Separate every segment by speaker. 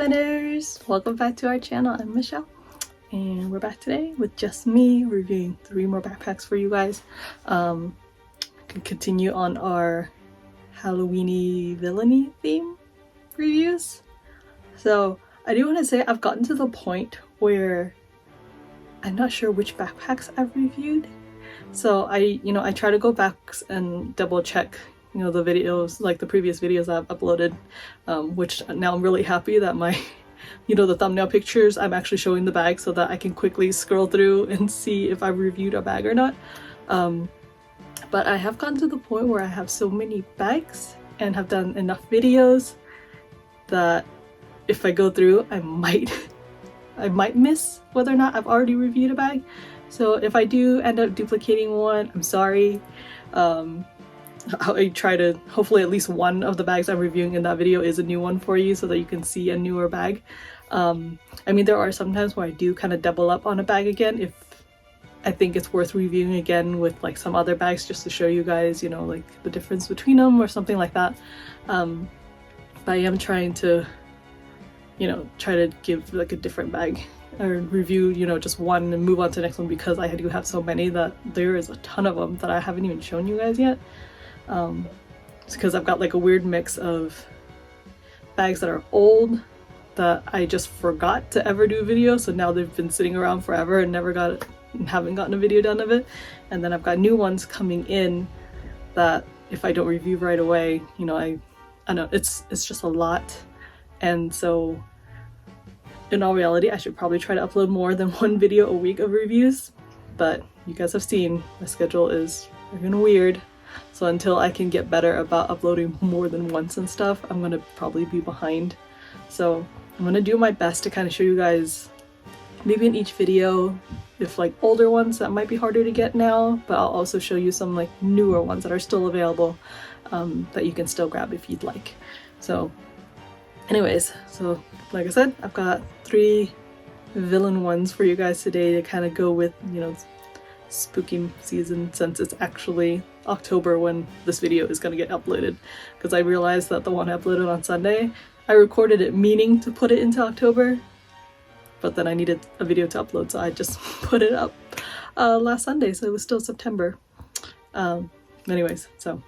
Speaker 1: Nguyeners! Welcome back to our channel. I'm Michelle and we're back today with just me reviewing 3 more backpacks for you guys. Can continue on our Halloweeny villainy theme reviews. So I do want to say I've gotten to the point where I'm not sure which backpacks I've reviewed. So I try to go back and double check the videos, like the previous videos I've uploaded, which now I'm really happy that my the thumbnail pictures, I'm actually showing the bag so that I can quickly scroll through and see if I reviewed a bag or not. But I have gotten to the point where I have so many bags and have done enough videos that if I go through, I might miss whether or not I've already reviewed a bag. So if I do end up duplicating one, I'm sorry. I try to, hopefully at least one of the bags I'm reviewing in that video is a new one for you so that you can see a newer bag. I mean, there are some times where I do kind of double up on a bag again if I think it's worth reviewing again with like some other bags just to show you guys, like the difference between them or something like that. But I am trying to, try to give like a different bag or review, just one and move on to the next one, because I do have so many that there is a ton of them that I haven't even shown you guys yet. It's because I've got like a weird mix of bags that are old that I just forgot to ever do a video, so now they've been sitting around forever and haven't gotten a video done of it. And then I've got new ones coming in that if I don't review right away, I know it's just a lot. And so in all reality, I should probably try to upload more than one video a week of reviews, but you guys have seen my schedule is freaking weird. So until I can get better about uploading more than once and stuff, I'm gonna probably be behind. So I'm gonna do my best to kind of show you guys, maybe in each video, if like older ones that might be harder to get now, but I'll also show you some like newer ones that are still available that you can still grab if you'd like. So anyways, so like I said, I've got 3 villain ones for you guys today to kind of go with, spooky season, since it's actually October when this video is going to get uploaded, because I realized that the one I uploaded on Sunday, I recorded it meaning to put it into October, but then I needed a video to upload, so I just put it up last Sunday, so it was still September. Anyways, so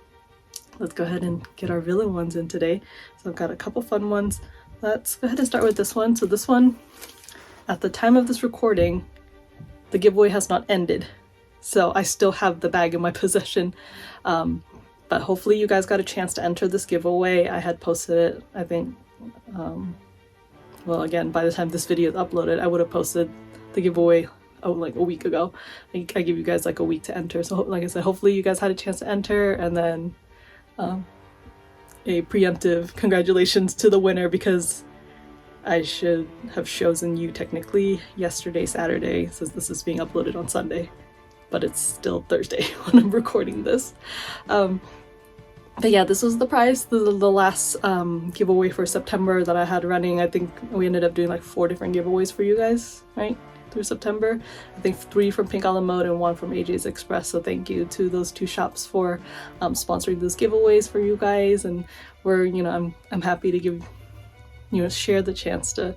Speaker 1: let's go ahead and get our villain ones in today. So I've got a couple fun ones. Let's go ahead and start with this one. So this one, at the time of this recording, the giveaway has not ended, so I still have the bag in my possession. But hopefully you guys got a chance to enter this giveaway. I had posted it, I think, well, again, by the time this video is uploaded, I would have posted the giveaway like a week ago. I give you guys like a week to enter, so like I said, hopefully you guys had a chance to enter, and then a preemptive congratulations to the winner, because I should have chosen you technically yesterday, Saturday, since this is being uploaded on Sunday, but it's still Thursday when I'm recording this. But yeah, this was the prize, the last giveaway for September that I had running. I think we ended up doing like 4 different giveaways for you guys, right, through September. I think 3 from Pink a la Mode and 1 from AJ's Express, so thank you to those 2 shops for sponsoring those giveaways for you guys. And we're, I'm happy to give share the chance to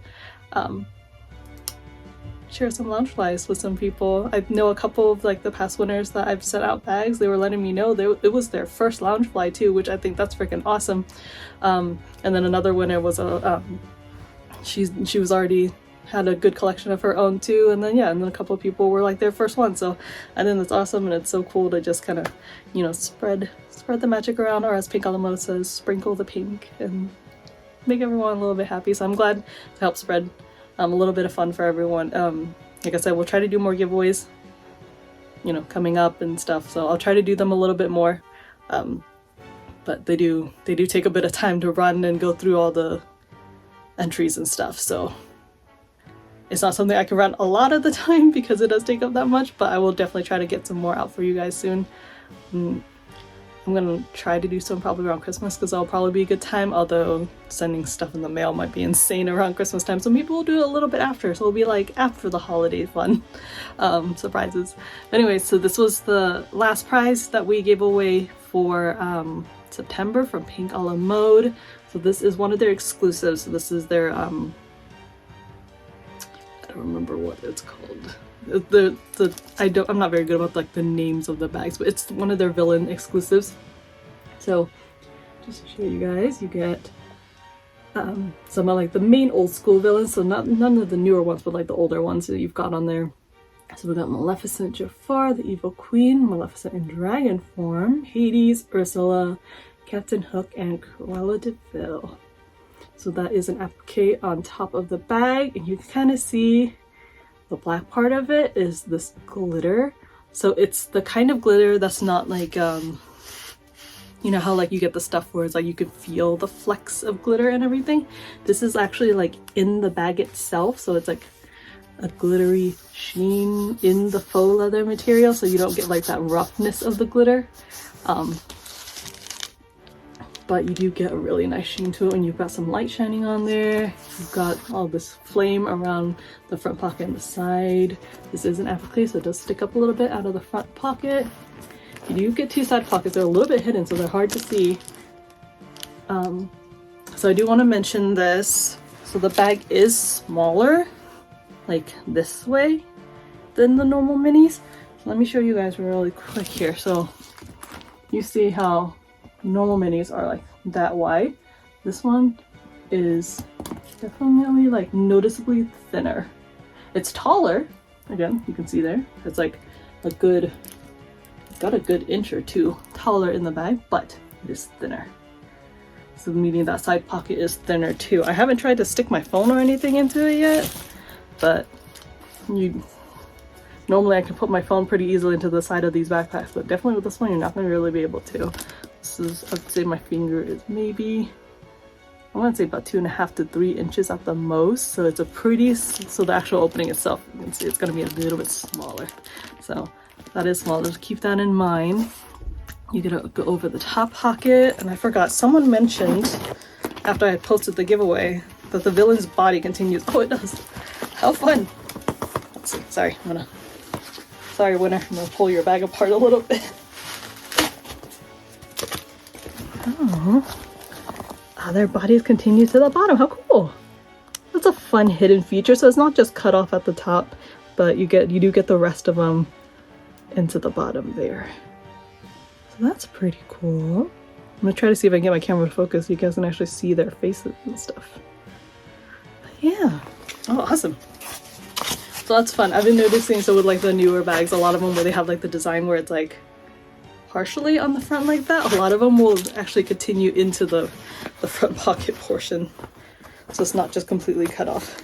Speaker 1: share some Loungeflies with some people. I know a couple of like the past winners that I've sent out bags, they were letting me know it was their first Loungefly too, which I think that's freaking awesome. And then another winner was she was already had a good collection of her own too, and then a couple of people were like their first one. So I think that's awesome, and it's so cool to just kind of spread the magic around, or as Pink a la Mode says, sprinkle the pink and make everyone a little bit happy. So I'm glad to help spread a little bit of fun for everyone. Like I said, we'll try to do more giveaways coming up and stuff, so I'll try to do them a little bit more, but they do take a bit of time to run and go through all the entries and stuff, so it's not something I can run a lot of the time because it does take up that much, but I will definitely try to get some more out for you guys soon. I'm gonna try to do some probably around Christmas, because that'll probably be a good time, although sending stuff in the mail might be insane around Christmas time, so maybe we'll do it a little bit after, so it'll be like after the holiday fun surprises. Anyways, so this was the last prize that we gave away for September from Pink a la Mode. So this is one of their exclusives. So this is their don't remember what it's called. I'm not very good about like the names of the bags, but it's one of their villain exclusives. So just to show you guys, you get some of like the main old school villains, so none of the newer ones, but like the older ones that you've got on there. So we got Maleficent, Jafar, the Evil Queen, Maleficent in dragon form, Hades, Ursula, Captain Hook, and Cruella de Vil. So that is an applique on top of the bag, and you can kind of see the black part of it is this glitter. So it's the kind of glitter that's not like you know how like you get the stuff where it's like you could feel the flecks of glitter and everything. This is actually like in the bag itself, so it's like a glittery sheen in the faux leather material, so you don't get like that roughness of the glitter. But you do get a really nice sheen to it when you've got some light shining on there. You've got all this flame around the front pocket and the side. This is an applique, so it does stick up a little bit out of the front pocket. You do get two side pockets. They're a little bit hidden, so they're hard to see. So I do want to mention this. So the bag is smaller, like this way, than the normal minis. So let me show you guys really quick here. So you see how normal minis are like that wide. This one is definitely like noticeably thinner. It's taller. Again, you can see there. It's like a good, it's got a good inch or two taller in the bag, but it is thinner. So meaning that side pocket is thinner too. I haven't tried to stick my phone or anything into it yet, but normally I can put my phone pretty easily into the side of these backpacks, but definitely with this one you're not going to really be able to. This is, I'd say my finger is maybe, I want to say about 2.5 to 3 inches at the most. So it's a pretty, so the actual opening itself, you can see it's going to be a little bit smaller. So that is small, just keep that in mind. You gotta go over the top pocket, and I forgot, someone mentioned after I posted the giveaway that the villain's body continues. Oh, it does. How fun. Let's see, sorry, sorry Winner, I'm gonna pull your bag apart a little bit. Oh, their bodies continue to the bottom. How cool. That's a fun hidden feature. So it's not just cut off at the top, but you do get the rest of them into the bottom there. So that's pretty cool. I'm gonna try to see if I can get my camera to focus so you guys can actually see their faces and stuff. But yeah. Oh, awesome. So that's fun. I've been noticing, so with like the newer bags, a lot of them where they have like the design where it's like partially on the front like that, a lot of them will actually continue into the front pocket portion. So it's not just completely cut off.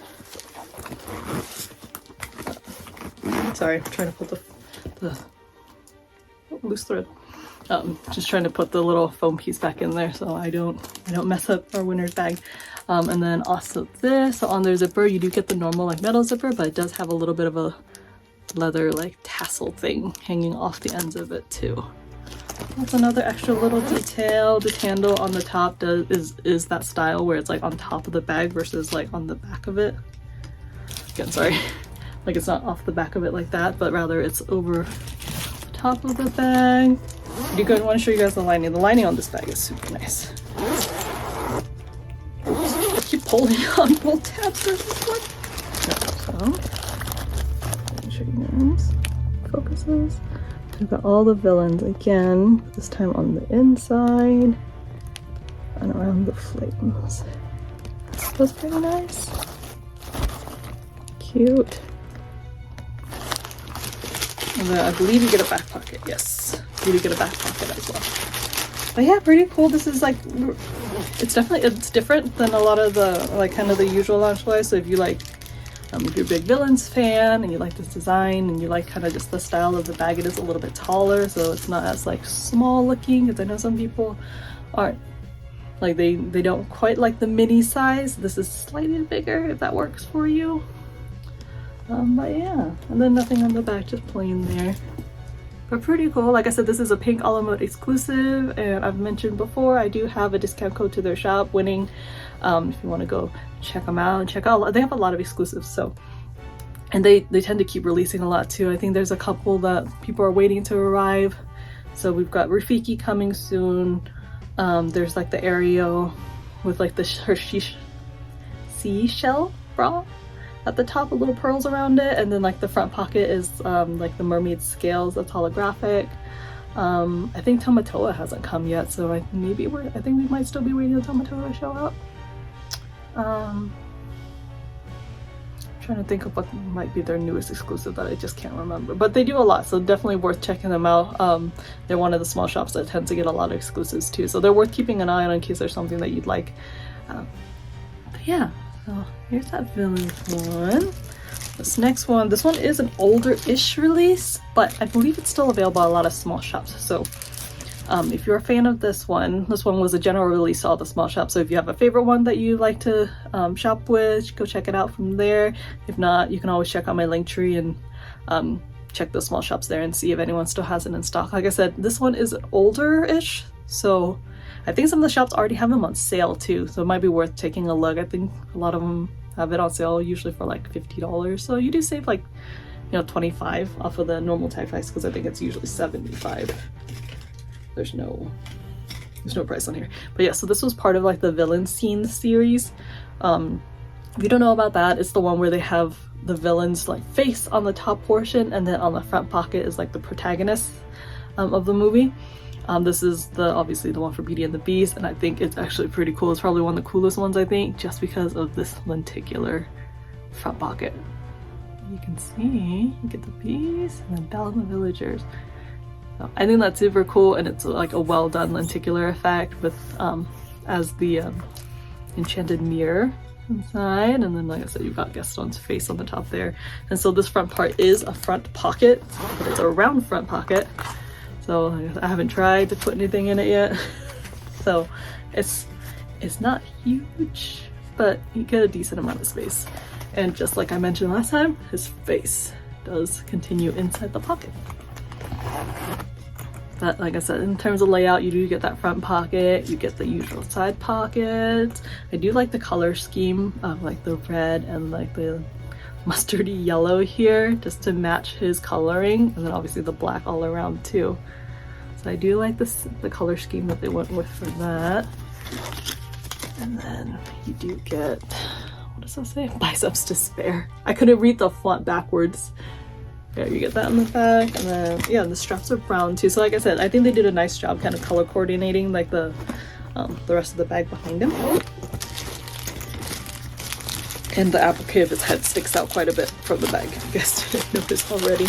Speaker 1: Sorry, I'm trying to put the loose thread. Just trying to put the little foam piece back in there so I don't mess up our winner's bag. And then also this, so on their zipper you do get the normal like metal zipper, but it does have a little bit of a leather like tassel thing hanging off the ends of it too. That's another extra little detail. This handle on the top is that style where it's like on top of the bag versus like on the back of it. Again, sorry, like it's not off the back of it like that, but rather it's over the top of the bag. I want to show you guys the lining. The lining on this bag is super nice. Oops, I keep pulling on both tabs for this one. So, I'll show you guys. Focuses. We've got all the villains again, this time on the inside and around the flames. That's pretty nice. Cute. And then I believe you get a back pocket. Yes, you do get a back pocket as well. But yeah, pretty cool. This is like, it's different than a lot of the like kind of the usual Loungefly. So if you like, if you're a big villains fan and you like this design and you like kind of just the style of the bag, it is a little bit taller, so it's not as like small looking, because I know some people aren't like they don't quite like the mini size. This is slightly bigger if that works for you. But yeah, and then nothing on the back, just plain there. But pretty cool. Like I said, this is a pink a la mode exclusive, and I've mentioned before I do have a discount code to their shop, Nguyening. If you want to go check them out and check out, they have a lot of exclusives. So, and they tend to keep releasing a lot too. I think there's a couple that people are waiting to arrive. So we've got Rafiki coming soon. There's like the Ariel with like her seashell bra. at the top with little pearls around it, and then like the front pocket is like the mermaid scales that's holographic. I think Tamatoa hasn't come yet, so I think we might still be waiting for Tamatoa to show up. Trying to think of what might be their newest exclusive that I just can't remember, but they do a lot, so definitely worth checking them out. They're one of the small shops that tends to get a lot of exclusives too, so they're worth keeping an eye on in case there's something that you'd like. But yeah, so here's that villain one. This next one, this one is an older-ish release, but I believe it's still available at a lot of small shops. So if you're a fan of this one was a general release to all the small shops. So if you have a favorite one that you like to shop with, go check it out from there. If not, you can always check out my Linktree and check the small shops there and see if anyone still has it in stock. Like I said, this one is older-ish, so I think some of the shops already have them on sale too, so it might be worth taking a look. I think a lot of them have it on sale, usually for like $50, so you do save like, you know, $25 off of the normal tag price, because I think it's usually $75. There's no price on here. But yeah, so this was part of like the villain scene series. If you don't know about that, it's the one where they have the villain's like face on the top portion, and then on the front pocket is like the protagonist of the movie. This is obviously the one for Beauty and the Beast, and I think it's actually pretty cool. It's probably one of the coolest ones, I think, just because of this lenticular front pocket. You can see, you get the Beast and then Belle and the Villagers. So I think that's super cool, and it's like a well done lenticular effect with as the enchanted mirror inside, and then like I said, you've got Gaston's face on the top there. And so this front part is a front pocket, but it's a round front pocket. So I haven't tried to put anything in it yet. So it's not huge, but you get a decent amount of space. And just like I mentioned last time, his face does continue inside the pocket. But like I said, in terms of layout, you do get that front pocket, you get the usual side pockets. I do like the color scheme of like the red and like the mustardy yellow here, just to match his coloring, and then obviously the black all around too. So I do like the color scheme that they went with for that. And then you do get, what does that say? Biceps to spare. I couldn't read the font backwards. Yeah, you get that on the back, and then yeah, the straps are brown too. So like I said, I think they did a nice job kind of color coordinating like the rest of the bag behind him. And the applique of his head sticks out quite a bit from the bag, if you guys didn't notice already.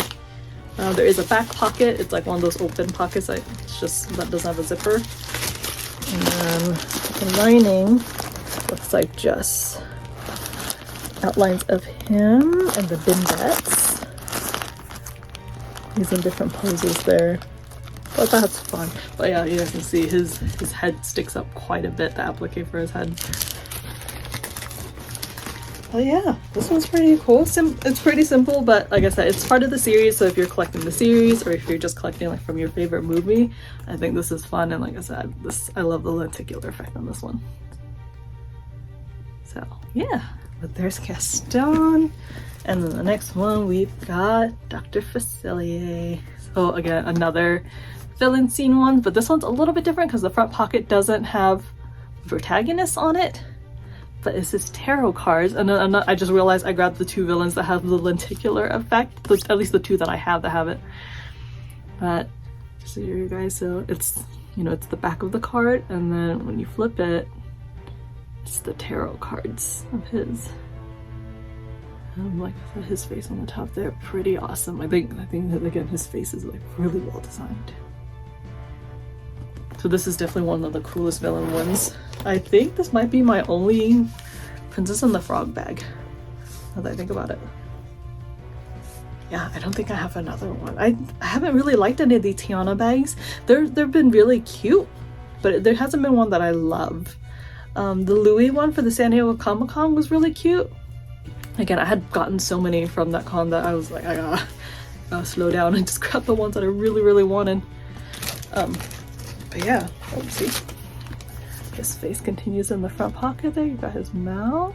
Speaker 1: There is a back pocket. It's like one of those open pockets. It's just that doesn't have a zipper. And then the lining looks like just outlines of him and the bimbettes. He's in different poses there. But that's fun. But yeah, you guys can see his head sticks up quite a bit, the applique for his head. But yeah, this one's pretty cool. It's pretty simple, but like I said, it's part of the series, so if you're collecting the series or if you're just collecting like from your favorite movie, I think this is fun. And like I said, I love the lenticular effect on this one. So yeah, but there's Gaston. And then the next one we've got Dr. Facilier. So again, another villain scene one, but this one's a little bit different because the front pocket doesn't have protagonists on it, but it's his tarot cards. And then I just realized I grabbed the two villains that have the lenticular effect, at least the two that I have that have it. But just so you guys, so it's, you know, it's the back of the card, and then when you flip it, it's the tarot cards of his. Like his face on the top there, pretty awesome. I think that again, his face is like really well designed. So this is definitely one of the coolest villain ones. I think this might be my only Princess and the Frog bag, now that I think about it. Yeah, I don't think I have another one. I haven't really liked any of the Tiana bags. They've been really cute, but there hasn't been one that I love. The Louis one for the San Diego Comic-Con was really cute. Again, I had gotten so many from that con that I was like, I gotta slow down and just grab the ones that I really, really wanted. But yeah, let's see. His face continues in the front pocket there. You got his mouth.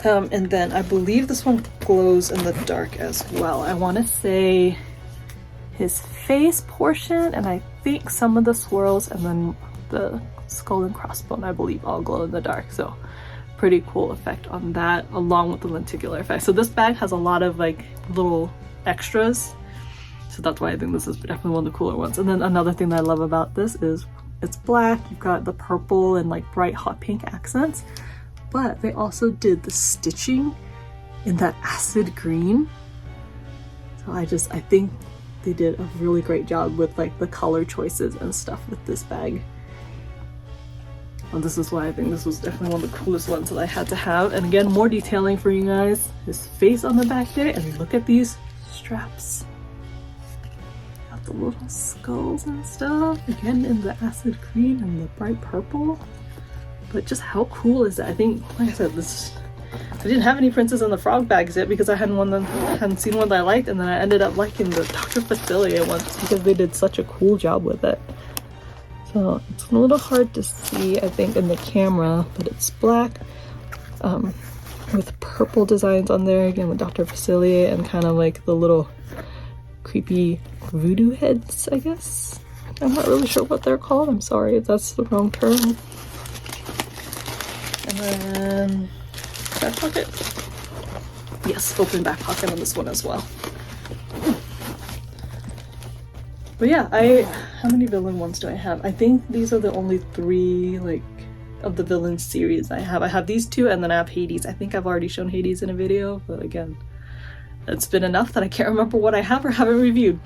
Speaker 1: And then I believe this one glows in the dark as well. I want to say his face portion, and I think some of the swirls, and then the skull and crossbone, I believe, all glow in the dark. So pretty cool effect on that, along with the lenticular effect. So this bag has a lot of like little extras, so that's why I think this is definitely one of the cooler ones. And then another thing that I love about this is it's black, you've got the purple and like bright hot pink accents, but they also did the stitching in that acid green. So I think they did a really great job with like the color choices and stuff with this bag. And this is why I think this was definitely one of the coolest ones that I had to have. And again, more detailing for you guys. His face on the back there, and look at these straps. Got the little skulls and stuff. Again, in the acid green and the bright purple. But just how cool is that? I think, like I said, I didn't have any Princess and the Frog bags yet because I hadn't seen one that I liked, and then I ended up liking the Dr. Facilier ones because they did such a cool job with it. So it's a little hard to see, I think, in the camera, but it's black with purple designs on there, again with Dr. Facilier, and kind of like the little creepy voodoo heads, I guess. I'm not really sure what they're called. I'm sorry if that's the wrong term. And then back pocket. Yes, open back pocket on this one as well. But yeah, how many villain ones do I have? I think these are the only 3 like of the villain series I have. I have these 2, and then I have Hades. I think I've already shown Hades in a video, but again, it's been enough that I can't remember what I have or haven't reviewed.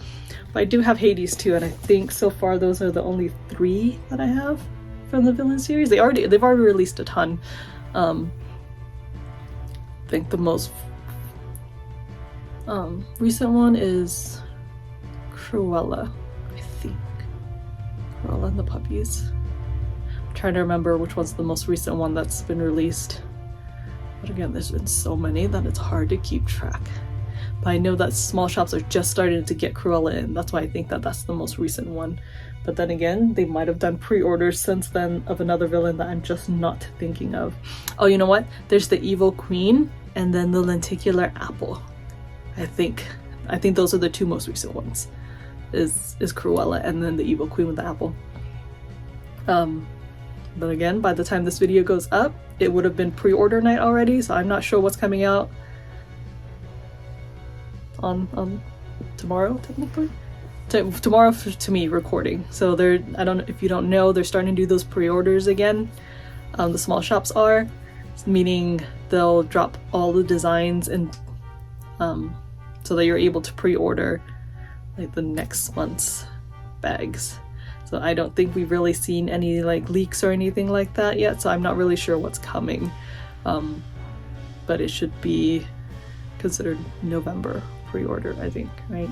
Speaker 1: But I do have Hades too, and I think so far those are the only 3 that I have from the villain series. They've already released a ton. I think the most recent one is Cruella, I think. Cruella and the Puppies. I'm trying to remember which one's the most recent one that's been released. But again, there's been so many that it's hard to keep track. But I know that small shops are just starting to get Cruella in. That's why I think that that's the most recent one. But then again, they might have done pre-orders since then of another villain that I'm just not thinking of. Oh, you know what? There's the Evil Queen and then the Lenticular Apple. I think those are the 2 most recent ones. Is Cruella and then the Evil Queen with the apple. But again, by the time this video goes up, it would have been pre-order night already, so I'm not sure what's coming out on tomorrow, technically. Tomorrow to me recording. So I don't know if you don't know, they're starting to do those pre-orders again. The small shops are, meaning they'll drop all the designs and so that you're able to pre-order like the next month's bags. So I don't think we've really seen any like leaks or anything like that yet, so I'm not really sure what's coming. But it should be considered November pre-order, I think, right?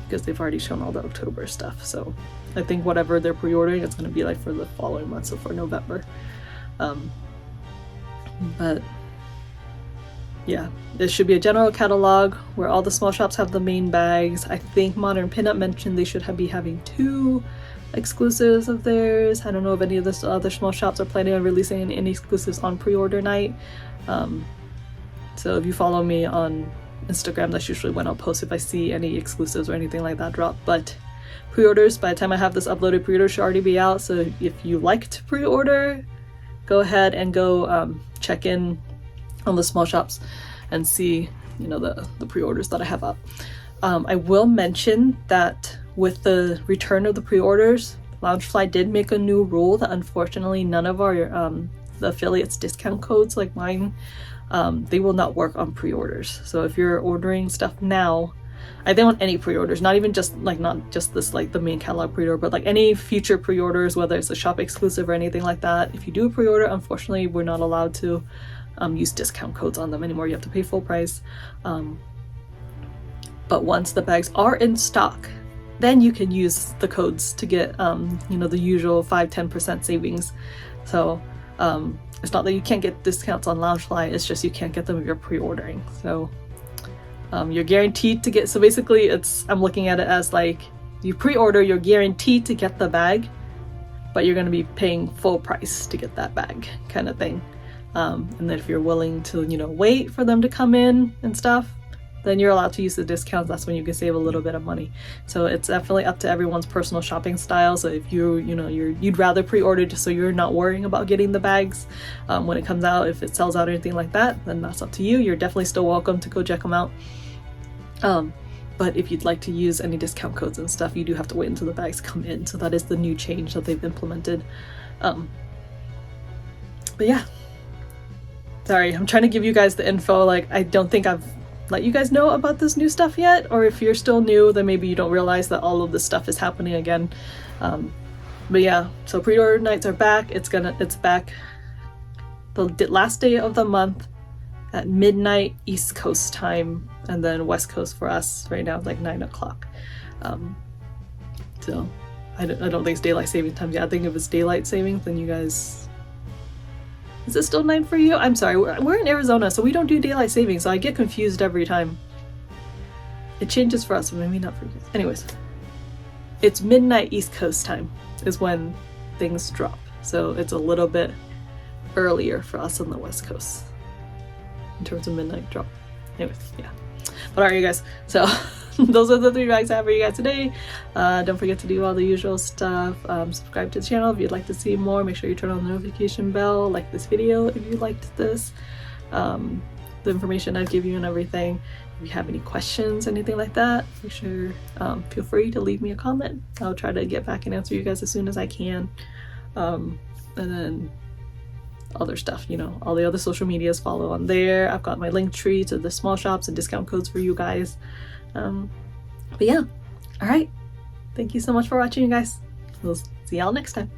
Speaker 1: Because they've already shown all the October stuff. So I think whatever they're pre-ordering, it's going to be like for the following month, so for November. But yeah, there should be a general catalog where all the small shops have the main bags. I think Modern Pinup mentioned they should be having 2 exclusives of theirs. I don't know if any of the other small shops are planning on releasing any exclusives on pre-order night. So if you follow me on Instagram, that's usually when I'll post if I see any exclusives or anything like that drop. But pre-orders, by the time I have this uploaded, pre-order should already be out. So if you like to pre-order, go ahead and go check in on the small shops and see, you know, the pre-orders that I have up. I will mention that with the return of the pre-orders, Loungefly did make a new rule that unfortunately none of our the affiliates discount codes like mine, they will not work on pre-orders. So if you're ordering stuff now, I think on any pre-orders, not even just like, not just this like the main catalog pre-order, but like any future pre-orders, whether it's a shop exclusive or anything like that, if you do a pre-order, unfortunately we're not allowed to use discount codes on them anymore. You have to pay full price. But once the bags are in stock, then you can use the codes to get you know, the usual 5-10% savings. So it's not that you can't get discounts on Loungefly, it's just you can't get them if you're pre-ordering. So you're guaranteed to get, so basically I'm looking at it as like, you pre-order, you're guaranteed to get the bag, but you're going to be paying full price to get that bag, kind of thing. And then if you're willing to, you know, wait for them to come in and stuff, then you're allowed to use the discounts. That's when you can save a little bit of money. So it's definitely up to everyone's personal shopping style. So if you'd rather pre-order just so you're not worrying about getting the bags when it comes out, if it sells out or anything like that, then that's up to you. You're definitely still welcome to go check them out. But if you'd like to use any discount codes and stuff, you do have to wait until the bags come in. So that is the new change that they've implemented. But yeah, sorry, I'm trying to give you guys the info. Like, I don't think I've let you guys know about this new stuff yet, or if you're still new, then maybe you don't realize that all of this stuff is happening again. But yeah, so pre-order nights are back. It's back the last day of the month at midnight East Coast time, and then West Coast for us right now is like 9 o'clock. So I don't think it's daylight saving time yet. I think if it's daylight savings, then you guys, is it still 9 for you? I'm sorry, we're in Arizona, so we don't do daylight savings, so I get confused every time. It changes for us, but maybe not for you guys. Anyways, it's midnight East Coast time is when things drop, so it's a little bit earlier for us on the West Coast in terms of midnight drop. Anyways, yeah. But alright, you guys, so those are the 3 bags I have for you guys today. Don't forget to do all the usual stuff. Subscribe to the channel if you'd like to see more. Make sure you turn on the notification bell. Like this video if you liked this. The information I give you and everything. If you have any questions, anything like that, make sure feel free to leave me a comment. I'll try to get back and answer you guys as soon as I can. And then other stuff, all the other social medias follow on there. I've got my link tree to the small shops and discount codes for you guys. But yeah, all right, thank you so much for watching, you guys. We'll see y'all next time.